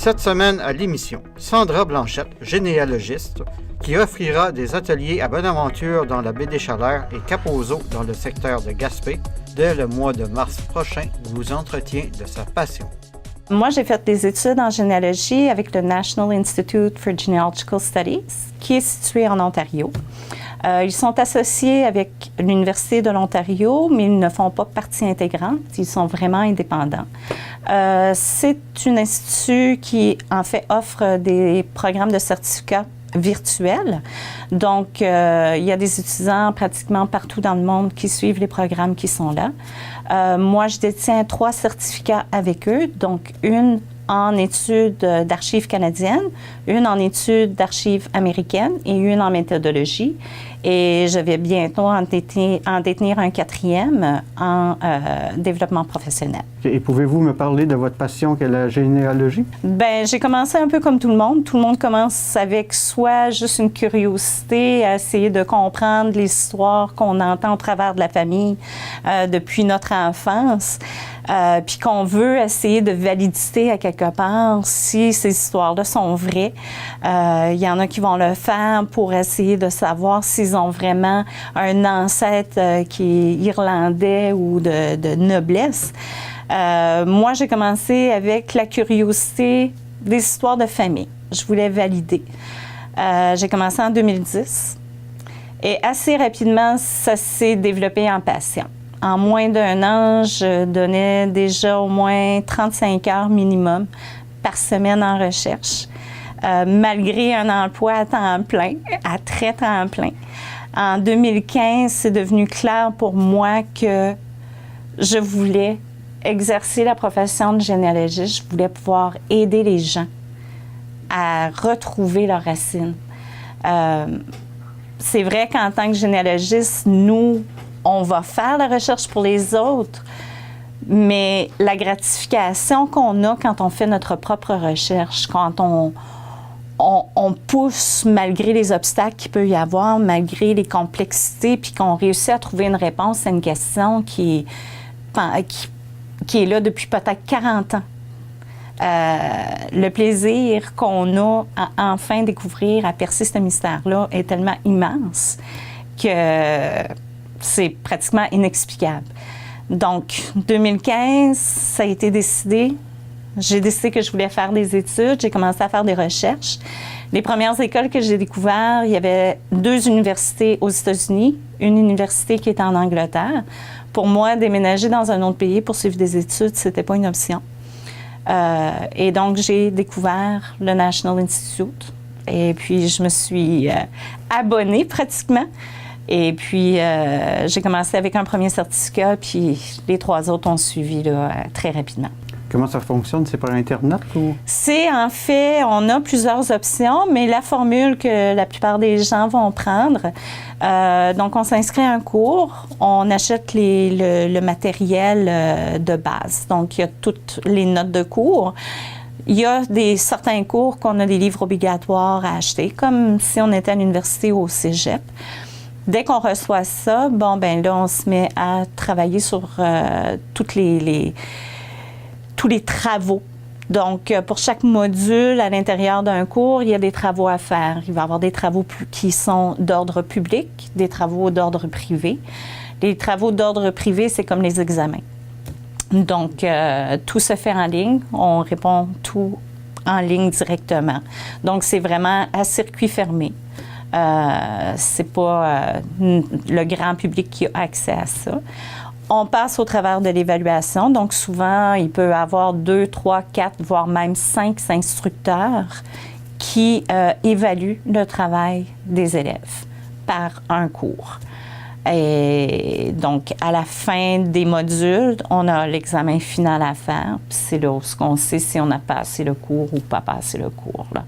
Cette semaine à l'émission, Sandra Blanchette, généalogiste, qui offrira des ateliers à Bonaventure dans la baie des Chaleurs et Cap-aux-Eaux dans le secteur de Gaspé. Dès le mois de mars prochain, vous entretient de sa passion. Moi, j'ai fait des études en généalogie avec le National Institute for Genealogical Studies, qui est situé en Ontario. Ils sont associés avec l'Université de l'Ontario, mais ils ne font pas partie intégrante. Ils sont vraiment indépendants. C'est un institut qui, en fait, offre des programmes de certificats virtuels. Donc, il y a des étudiants pratiquement partout dans le monde qui suivent les programmes qui sont là. Moi, je détiens 3 certificats avec eux, donc une en études d'archives canadiennes, une en études d'archives américaines et une en méthodologie. Et je vais bientôt en détenir un 4e en développement professionnel. Et pouvez-vous me parler de votre passion qu'est la généalogie? Bien, j'ai commencé un peu comme tout le monde. Tout le monde commence avec soit juste une curiosité à essayer de comprendre l'histoire qu'on entend au travers de la famille depuis notre enfance. Puis qu'on veut essayer de valider à quelque part si ces histoires-là sont vraies. Il y en a qui vont le faire pour essayer de savoir s'ils ont vraiment un ancêtre qui est irlandais ou de noblesse. Moi, j'ai commencé avec la curiosité des histoires de famille. Je voulais valider. J'ai commencé en 2010 et assez rapidement, ça s'est développé en passion. En moins d'1 an, je donnais déjà au moins 35 heures minimum par semaine en recherche, malgré un emploi à temps plein, à très temps plein. En 2015, c'est devenu clair pour moi que je voulais exercer la profession de généalogiste. Je voulais pouvoir aider les gens à retrouver leurs racines. C'est vrai qu'en tant que généalogiste, nous, on va faire la recherche pour les autres, mais la gratification qu'on a quand on fait notre propre recherche, quand on pousse malgré les obstacles qu'il peut y avoir, malgré les complexités, puis qu'on réussit à trouver une réponse à une question qui est là depuis peut-être 40 ans. Le plaisir qu'on a à enfin découvrir, à percer ce mystère-là est tellement immense que c'est pratiquement inexplicable. Donc, 2015, ça a été décidé. J'ai décidé que je voulais faire des études. J'ai commencé à faire des recherches. Les premières écoles que j'ai découvertes, il y avait 2 universités aux États-Unis, une université qui était en Angleterre. Pour moi, déménager dans un autre pays pour suivre des études, c'était pas une option. Et donc, j'ai découvert le National Institute. Et puis, je me suis abonnée pratiquement. Et puis, j'ai commencé avec un premier certificat, puis les 3 autres ont suivi là, très rapidement. Comment ça fonctionne? C'est par Internet ou? C'est en fait, on a plusieurs options, mais la formule que la plupart des gens vont prendre, donc on s'inscrit à un cours, on achète le matériel de base. Donc, il y a toutes les notes de cours. Il y a certains cours qu'on a des livres obligatoires à acheter, comme si on était à l'université ou au cégep. Dès qu'on reçoit ça, là, on se met à travailler sur tous les travaux. Donc, pour chaque module à l'intérieur d'un cours, il y a des travaux à faire. Il va y avoir des travaux qui sont d'ordre public, des travaux d'ordre privé. Les travaux d'ordre privé, c'est comme les examens. Donc, tout se fait en ligne. On répond tout en ligne directement. Donc, c'est vraiment à circuit fermé. C'est pas le grand public qui a accès à ça. On passe au travers de l'évaluation. Donc, souvent, il peut y avoir 2, 3, 4, voire même 5 instructeurs qui évaluent le travail des élèves par un cours. Et donc, à la fin des modules, on a l'examen final à faire. Puis c'est là où on sait si on a passé le cours ou pas passé le cours. Là.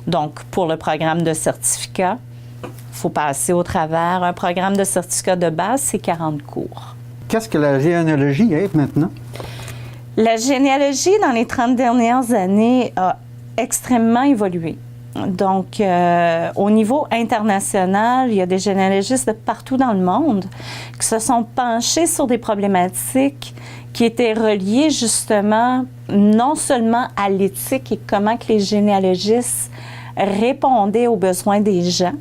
Donc, pour le programme de certificat, il faut passer au travers. Un programme de certificat de base, c'est 40 cours. Qu'est-ce que la généalogie est maintenant? La généalogie, dans les 30 dernières années, a extrêmement évolué. Donc, au niveau international, il y a des généalogistes de partout dans le monde qui se sont penchés sur des problématiques qui étaient reliées justement non seulement à l'éthique et comment que les généalogistes répondaient aux besoins des gens,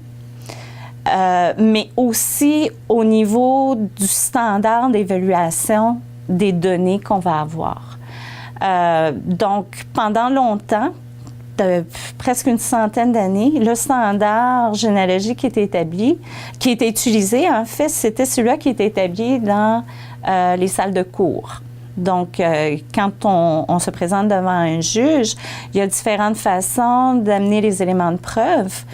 mais aussi au niveau du standard d'évaluation des données qu'on va avoir. Donc, pendant longtemps, presque une centaine d'années, le standard généalogique qui était établi, qui était utilisé, en fait, c'était celui-là qui était établi dans les salles de cours. Donc, quand on se présente devant un juge, il y a différentes façons d'amener les éléments de preuve.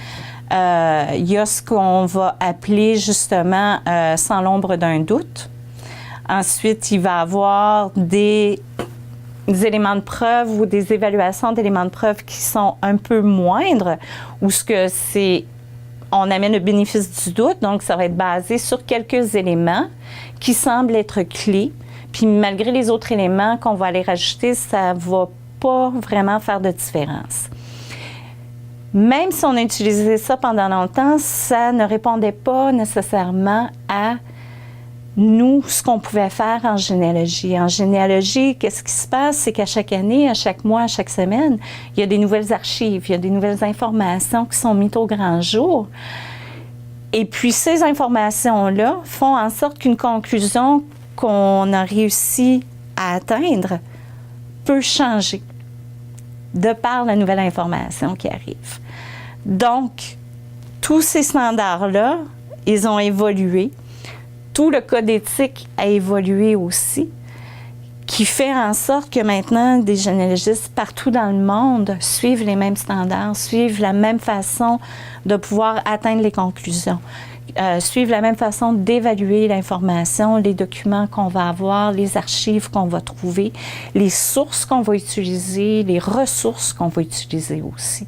Il y a ce qu'on va appeler justement sans l'ombre d'un doute. Ensuite, il va y avoir des éléments de preuve ou des évaluations d'éléments de preuve qui sont un peu moindres, où on amène le bénéfice du doute, donc ça va être basé sur quelques éléments qui semblent être clés. Puis malgré les autres éléments qu'on va aller rajouter, ça ne va pas vraiment faire de différence. Même si on a utilisé ça pendant longtemps, ça ne répondait pas nécessairement à nous, ce qu'on pouvait faire en généalogie. En généalogie, qu'est-ce qui se passe? C'est qu'à chaque année, à chaque mois, à chaque semaine, il y a des nouvelles archives, il y a des nouvelles informations qui sont mises au grand jour. Et puis, ces informations-là font en sorte qu'une conclusion qu'on a réussi à atteindre peut changer de par la nouvelle information qui arrive. Donc, tous ces standards-là, ils ont évolué. Tout le code éthique a évolué aussi, qui fait en sorte que maintenant, des généalogistes partout dans le monde suivent les mêmes standards, suivent la même façon de pouvoir atteindre les conclusions, suivent la même façon d'évaluer l'information, les documents qu'on va avoir, les archives qu'on va trouver, les sources qu'on va utiliser, les ressources qu'on va utiliser aussi.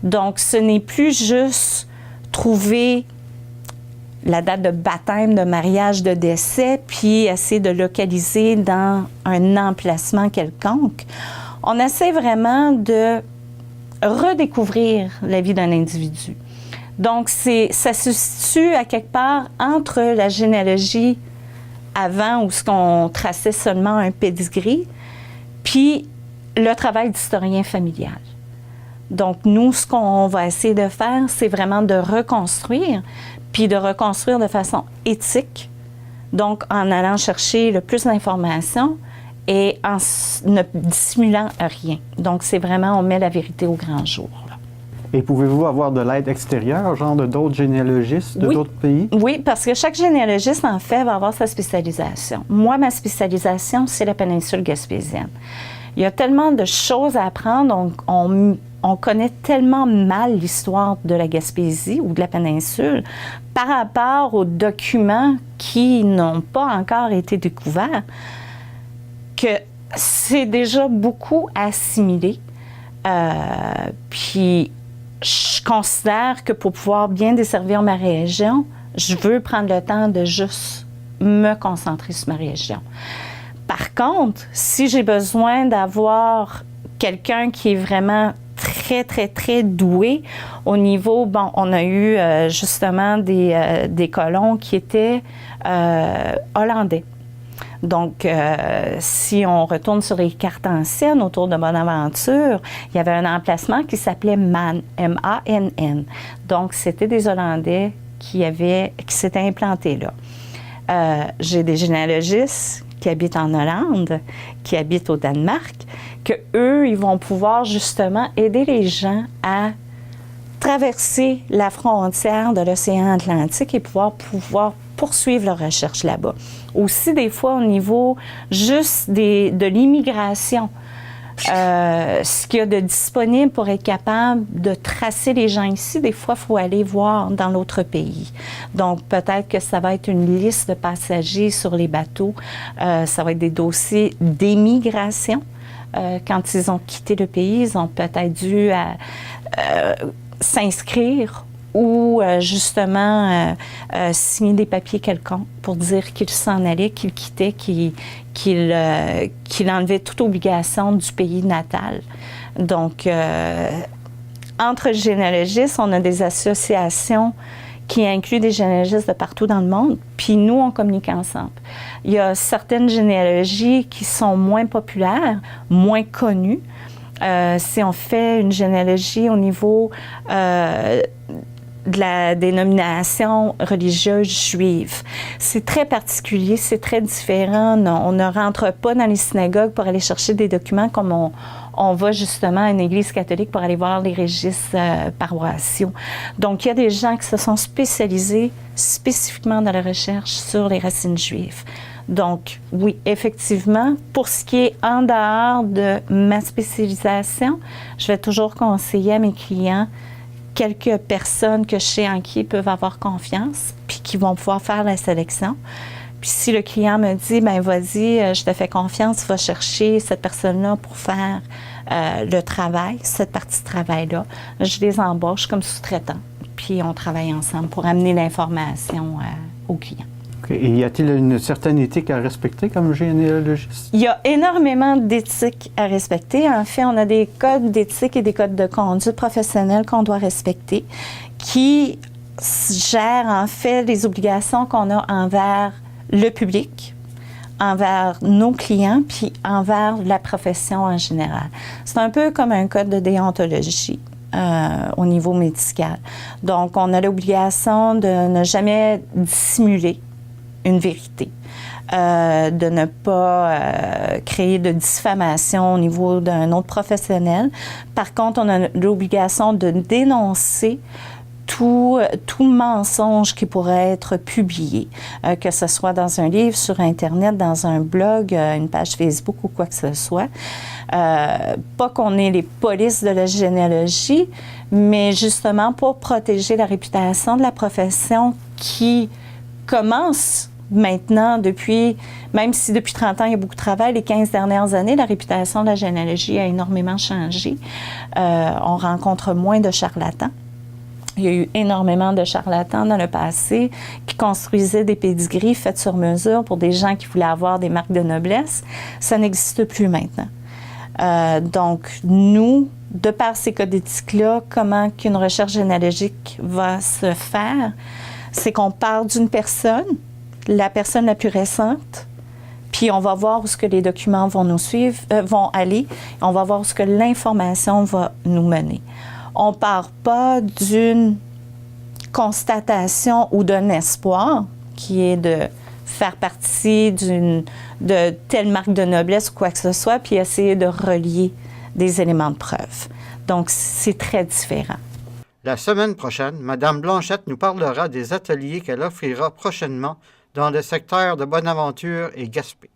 Donc, ce n'est plus juste trouver la date de baptême, de mariage, de décès, puis essayer de localiser dans un emplacement quelconque. On essaie vraiment de redécouvrir la vie d'un individu. Donc, ça se situe à quelque part entre la généalogie avant, où ce qu'on traçait seulement un pedigree, puis le travail d'historien familial. Donc, nous, ce qu'on va essayer de faire, c'est vraiment de reconstruire, puis de reconstruire de façon éthique, donc en allant chercher le plus d'informations et en ne dissimulant rien. Donc, c'est vraiment, on met la vérité au grand jour. Là. Et pouvez-vous avoir de l'aide extérieure, genre de d'autres généalogistes de d'autres pays? Oui, parce que chaque généalogiste, en fait, va avoir sa spécialisation. Moi, ma spécialisation, c'est la péninsule gaspésienne. Il y a tellement de choses à apprendre, donc on connaît tellement mal l'histoire de la Gaspésie ou de la péninsule par rapport aux documents qui n'ont pas encore été découverts, que c'est déjà beaucoup assimilé. Puis, je considère que pour pouvoir bien desservir ma région, je veux prendre le temps de juste me concentrer sur ma région. Par contre, si j'ai besoin d'avoir quelqu'un qui est vraiment très, très, très doué au niveau, bon, on a eu justement des colons qui étaient hollandais. Donc, si on retourne sur les cartes anciennes autour de Bonaventure, il y avait un emplacement qui s'appelait Man, M-A-N-N. Donc, c'était des Hollandais qui s'étaient implantés là. J'ai des généalogistes qui habitent en Hollande, qui habitent au Danemark, que eux, ils vont pouvoir justement aider les gens à traverser la frontière de l'océan Atlantique et pouvoir poursuivre leurs recherches là-bas. Aussi, des fois, au niveau juste de l'immigration, ce qu'il y a de disponible pour être capable de tracer les gens ici, des fois, il faut aller voir dans l'autre pays. Donc, peut-être que ça va être une liste de passagers sur les bateaux, ça va être des dossiers d'émigration. Quand ils ont quitté le pays, ils ont peut-être dû s'inscrire ou justement signer des papiers quelconques pour dire qu'il s'en allait, qu'il quittait, qu'il enlevait toute obligation du pays natal. Donc, entre généalogistes, on a des associations qui incluent des généalogistes de partout dans le monde, puis nous, on communique ensemble. Il y a certaines généalogies qui sont moins populaires, moins connues. Si on fait une généalogie au niveau de la dénomination religieuse juive. C'est très particulier, c'est très différent. On ne rentre pas dans les synagogues pour aller chercher des documents comme on va justement à une église catholique pour aller voir les registres paroissiaux. Donc, il y a des gens qui se sont spécialisés spécifiquement dans la recherche sur les racines juives. Donc, oui, effectivement, pour ce qui est en dehors de ma spécialisation, je vais toujours conseiller à mes clients quelques personnes que je sais en qui ils peuvent avoir confiance, puis qui vont pouvoir faire la sélection. Puis si le client me dit, ben vas-y, je te fais confiance, va chercher cette personne-là pour faire le travail, cette partie de travail-là, je les embauche comme sous-traitants. Puis on travaille ensemble pour amener l'information au client. Okay. Et y a-t-il une certaine éthique à respecter comme généalogiste? Il y a énormément d'éthique à respecter. En fait, on a des codes d'éthique et des codes de conduite professionnelle qu'on doit respecter qui gèrent en fait les obligations qu'on a envers le public, envers nos clients, puis envers la profession en général. C'est un peu comme un code de déontologie. Au niveau médical. Donc, on a l'obligation de ne jamais dissimuler une vérité, de ne pas créer de diffamation au niveau d'un autre professionnel. Par contre, on a l'obligation de dénoncer tout mensonge qui pourrait être publié, que ce soit dans un livre, sur Internet, dans un blog, une page Facebook ou quoi que ce soit. Pas qu'on ait les polices de la généalogie, mais justement pour protéger la réputation de la profession qui commence maintenant même si depuis 30 ans, il y a beaucoup de travail, les 15 dernières années, la réputation de la généalogie a énormément changé. On rencontre moins de charlatans. Il y a eu énormément de charlatans dans le passé qui construisaient des pédigris faits sur mesure pour des gens qui voulaient avoir des marques de noblesse. Ça n'existe plus maintenant. Donc, nous, de par ces codes d'éthique-là, comment qu'une recherche généalogique va se faire, c'est qu'on parle d'une personne, la personne la plus récente, puis on va voir où est-ce que les documents vont nous suivre, vont aller, on va voir où est-ce que l'information va nous mener. On ne part pas d'une constatation ou d'un espoir qui est de faire partie de telle marque de noblesse ou quoi que ce soit, puis essayer de relier des éléments de preuve. Donc, c'est très différent. La semaine prochaine, Mme Blanchette nous parlera des ateliers qu'elle offrira prochainement dans le secteur de Bonaventure et Gaspé.